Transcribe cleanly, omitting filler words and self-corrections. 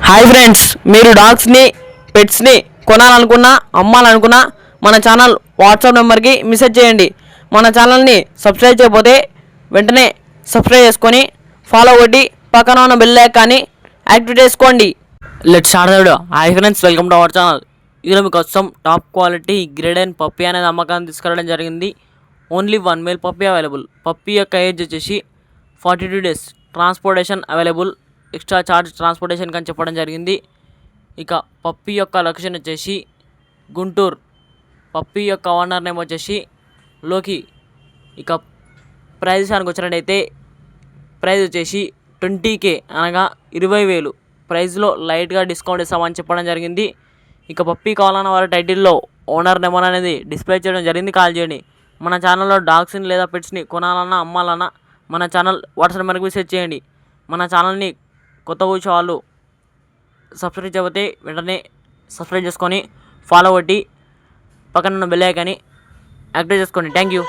Hi friends, మీరు డాగ్స్ని పెట్స్ని కొనాలనుకున్నా అమ్మాలనుకున్నా మన channel WhatsApp నెంబర్కి మెసేజ్ చేయండి. మన ఛానల్ని సబ్స్క్రైబ్ చేయకపోతే వెంటనే సబ్స్క్రైబ్ చేసుకొని ఫాలో కొట్టి పక్కన ఉన్న బెల్ ఐకాన్ని యాక్టివేట్ చేసుకోండి. Let's start the video. Hi friends, welcome to our channel. ఈరోజు మీకోసం top quality grade and puppy అనేది అమ్మకాన్ని తీసుకురావడం జరిగింది. Only 1 male puppy available. Puppy యొక్క ఏజ్ వచ్చేసి 42 days. Transportation available. Extra charge transportation అని చెప్పడం జరిగింది. ఇక పప్పీ యొక్క లొకేషన్ వచ్చేసి గుంటూరు. పప్పీ యొక్క ఓనర్ నేమ్ వచ్చేసి లోకి. ఇక ప్రైస్ విషయానికి వచ్చినట్టయితే ప్రైస్ వచ్చేసి 20K అనగా 20,000. ప్రైస్లో లైట్గా డిస్కౌంట్ ఇస్తామని చెప్పడం జరిగింది. ఇక పప్పీ కావాలన్న వారి టైటిల్లో ఓనర్ నెంబర్ అనేది డిస్ప్లే చేయడం జరిగింది. కాల్ చేయండి. మన ఛానల్లో డాగ్స్ని లేదా పెట్స్ని కొనాలన్నా అమ్మాలన్నా మన ఛానల్ వాట్సాప్ నెంబర్కి మెసేజ్ చేయండి. మన ఛానల్ని కొత్త వచ్చే వాళ్ళు సబ్స్క్రైబ్ చేయకపోతే వెంటనే సబ్స్క్రైబ్ చేసుకొని ఫాలో కొట్టి పక్కన ఉన్న బెల్ ఐకాన్ని యాక్టివేట్ చేసుకోండి. Thank you.